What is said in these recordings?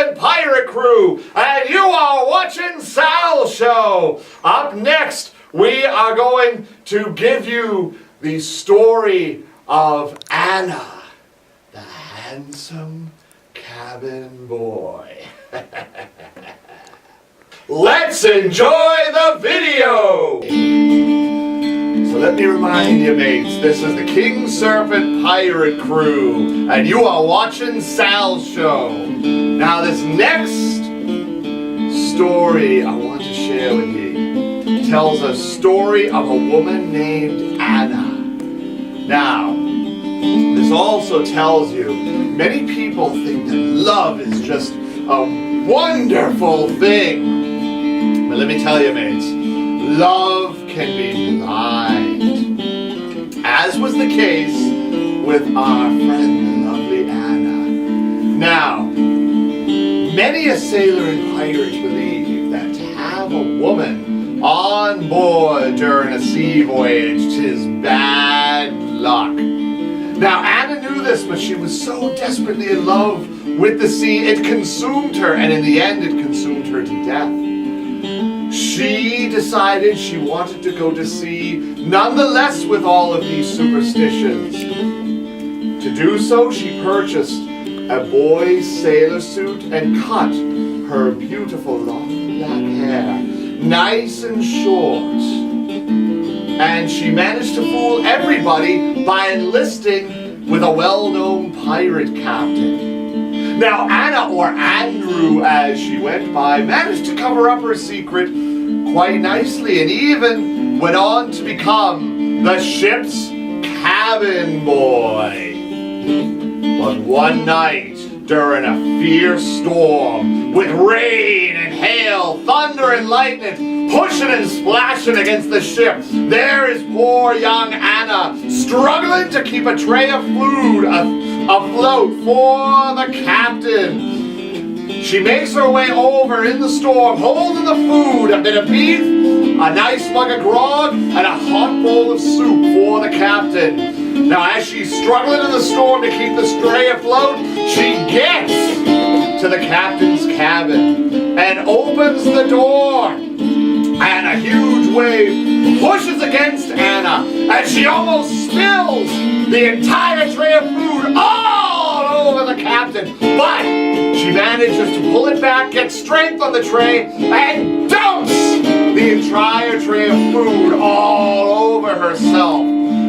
Serpent Pirate Crew, and you are watching Sal's Show. Up next, we are going to give you the story of Anna, the handsome cabin boy. Let's enjoy the video! So let me remind you, mates, this is the King Serpent Pirate Crew, and you are watching Sal's Show. Now this next story I want to share with you tells a story of a woman named Anna. Now, this also tells you, many people think that love is just a wonderful thing. But let me tell you, mates, love can be blind, as was the case with our friend, the lovely Anna. Now, many a sailor and pirate believe that to have a woman on board during a sea voyage is bad luck. Now, Anna knew this, but she was so desperately in love with the sea, it consumed her, and in the end, it consumed her to death. She decided she wanted to go to sea, nonetheless with all of these superstitions. To do so, she purchased a boy's sailor suit and cut her beautiful long black hair nice and short. And she managed to fool everybody by enlisting with a well-known pirate captain. Now, Anna, or Andrew as she went by, managed to cover up her secret quite nicely and even went on to become the ship's cabin boy. But one night, during a fierce storm, with rain and hail, thunder and lightning, pushing and splashing against the ship, there is poor young Anna, struggling to keep a tray of food afloat for the captain. She makes her way over in the storm, holding the food, a bit of beef, a nice mug of grog, and a hot bowl of soup for the captain. Now, as she's struggling in the storm to keep the tray afloat, she gets to the captain's cabin and opens the door. And a huge wave pushes against Anna, and she almost spills the entire tray of food all over the captain. But she manages to pull it back, get strength on the tray, and dumps the entire tray of food all over herself,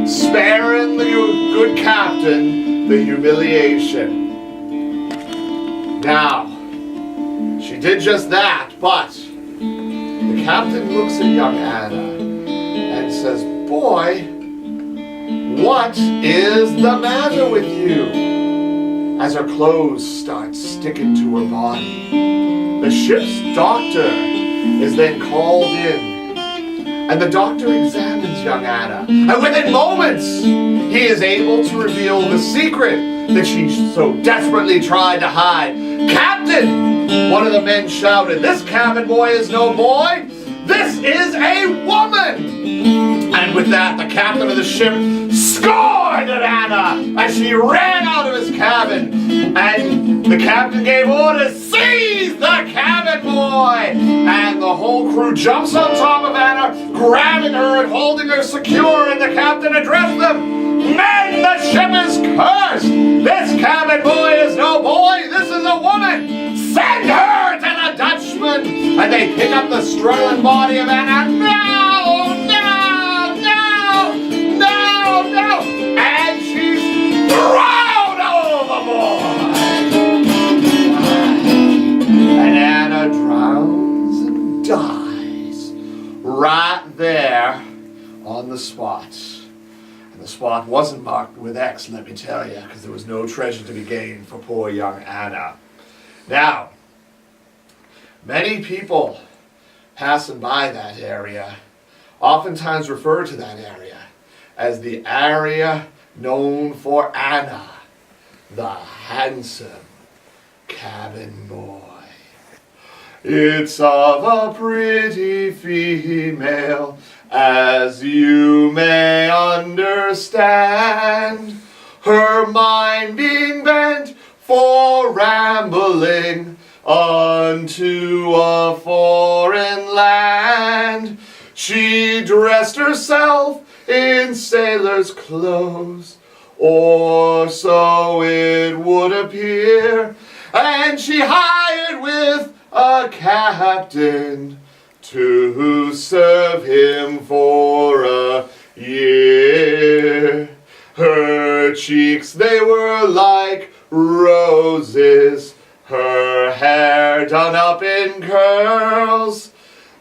sparing the good captain the humiliation. Now, she did just that, but the captain looks at young Anna and says, "Boy, what is the matter with you?" As her clothes start sticking to her body. The ship's doctor is then called in, and the doctor examines young Anna, and within moments, he is able to reveal the secret that she so desperately tried to hide. "Captain!" one of the men shouted, "this cabin boy is no boy, this is a woman!" And with that, the captain of the ship scored at Anna as she ran out of his cabin. And the captain gave orders, "Seize the cabin boy!" And the whole crew jumps on top of Anna, grabbing her and holding her secure. And the captain addressed them, "Men, the ship is cursed! This cabin boy is no boy, this is a woman! Send her to the Dutchman!" And they pick up the struggling body of Anna. No! And she's thrown overboard! And Anna drowns and dies right there on the spot. And the spot wasn't marked with X, let me tell you, because there was no treasure to be gained for poor young Anna. Now, many people passing by that area oftentimes refer to that area as the area known for Anna, the handsome cabin boy. It's of a pretty female, as you may understand, her mind being bent for rambling unto a foreign land. She dressed herself in sailor's clothes, or so it would appear, and she hired with a captain to serve him for a year. Her cheeks, they were like roses, her hair done up in curls.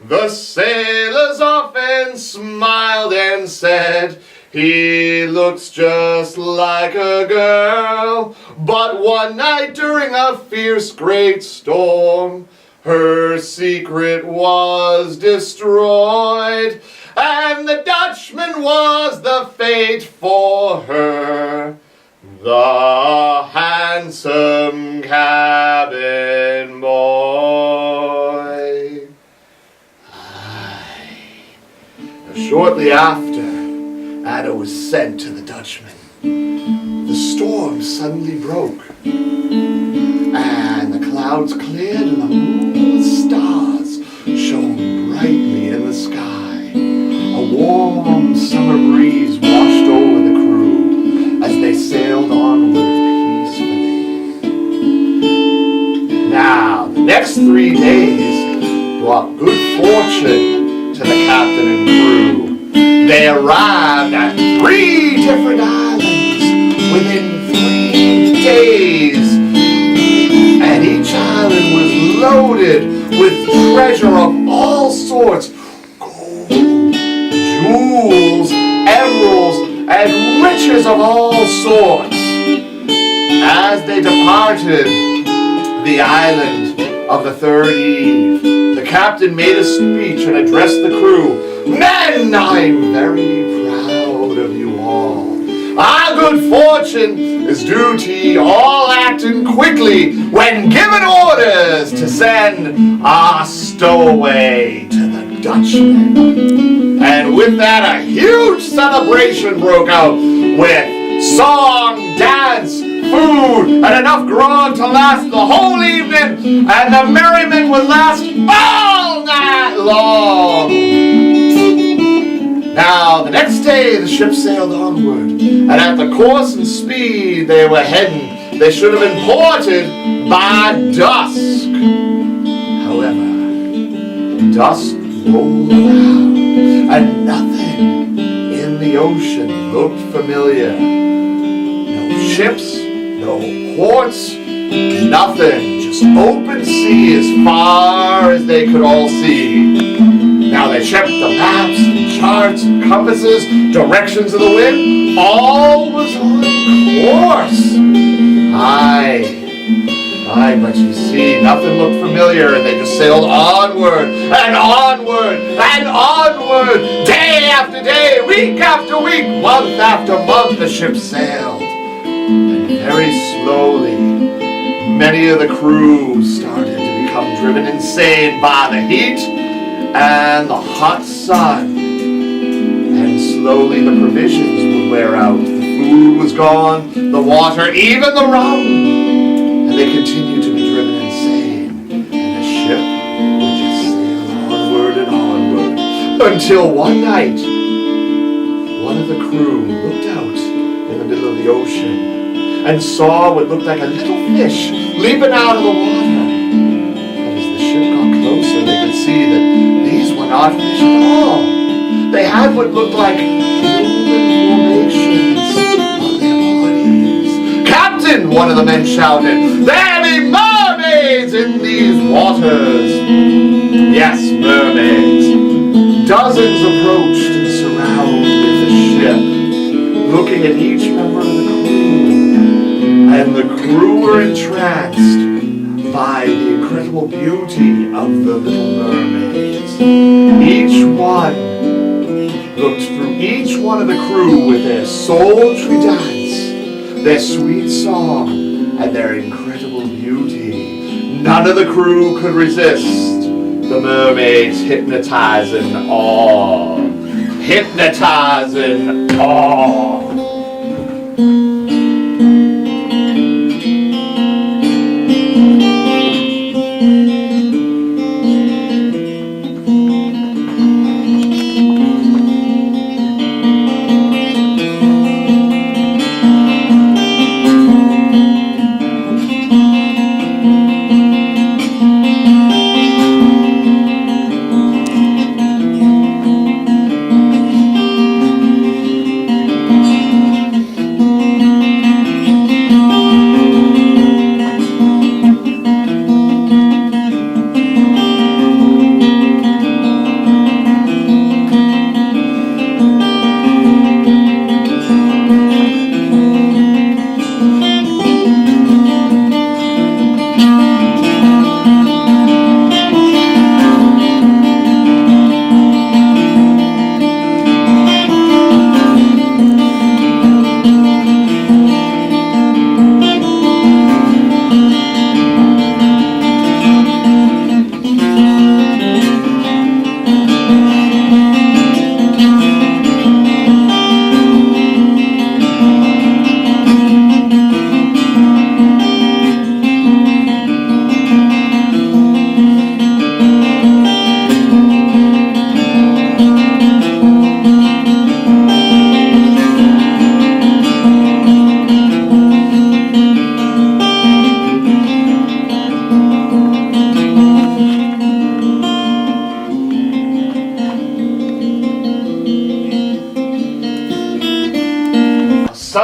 The sailors often smiled and said, he looks just like a girl. But one night during a fierce great storm, her secret was destroyed, and the Dutchman was the fate for her, the handsome cabin boy. Shortly after Anna was sent to the Dutchman, the storm suddenly broke, and the clouds cleared and the moon and stars shone brightly in the sky. A warm summer breeze washed over the crew as they sailed onward peacefully. Now, the next 3 days brought good fortune to the captain and crew. They arrived at 3 different islands within 3 days, and each island was loaded with treasure of all sorts, gold, jewels, emeralds, and riches of all sorts. As they departed the island of the third eve, the captain made a speech and addressed the crew. Men, I'm very proud of you all. Our good fortune is due to ye all acting quickly when given orders to send our stowaway to the Dutchman. And with that, a huge celebration broke out with song, dance, food, and enough grog to last the whole evening, and the merriment would last all night long. Now, the next day, the ship sailed onward, and at the course and speed they were heading, they should have been ported by dusk. However, dusk rolled around, and nothing in the ocean looked familiar. No ships, no ports, nothing, just open sea as far as they could all see. Now they checked the maps and charts and compasses, directions of the wind, all was on course. Aye, but you see, nothing looked familiar, and they just sailed onward, and onward, and onward, day after day, week after week, month after month, the ship sailed. And very slowly, many of the crew started to become driven insane by the heat and the hot sun. And slowly the provisions would wear out. The food was gone, the water, even the rum. And they continued to be driven insane. And the ship would just sail onward and onward. Until one night, one of the crew looked out in the middle of the ocean and saw what looked like a little fish leaping out of the water. And as the ship got closer, they could see that these were not fish at all. They had what looked like human formations on their bodies. Captain, one of the men shouted, there be mermaids in these waters. Yes, mermaids. Dozens approached and surrounded the ship, looking at each member of the crew. And the crew were entranced by the incredible beauty of the little mermaids. Each one looked through each one of the crew with their sultry dance, their sweet song, and their incredible beauty. None of the crew could resist the mermaids' hypnotizing awe. Hypnotizing awe.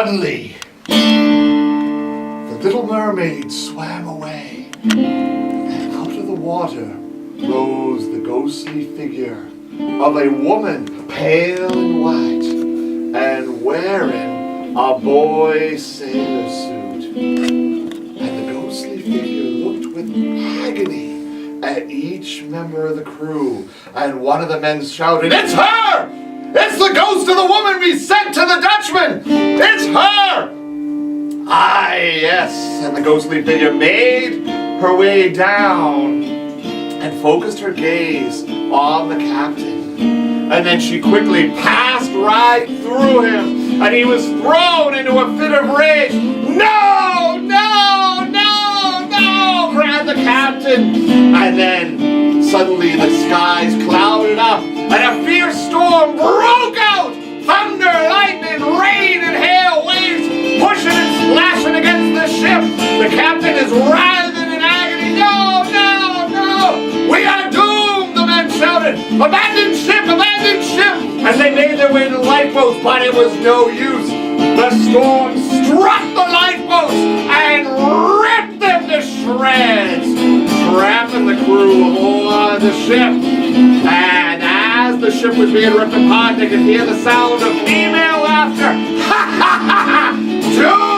Suddenly, the little mermaid swam away, and out of the water rose the ghostly figure of a woman, pale and white, and wearing a boy sailor suit. And the ghostly figure looked with agony at each member of the crew, and one of the men shouted, "It's her! It's the ghost of the woman we sent to the Dutchman! It's her!" "Ah, yes," and the ghostly figure made her way down and focused her gaze on the captain. And then she quickly passed right through him, and he was thrown into a fit of rage. "No, no, no, no!" cried the captain. And then suddenly the skies clouded up, and a fierce storm broke out. Thunder, lightning, rain, and hail, waves pushing and splashing against the ship. The captain is writhing in agony. "No, no, no! We are doomed!" the men shouted. "Abandon ship! Abandon ship!" As they made their way to the lifeboats, but it was no use. The storm struck the lifeboats and ripped them to shreds, trapping the crew aboard the ship. And as the ship was being ripped apart, they could hear the sound of female laughter. "Ha ha ha ha!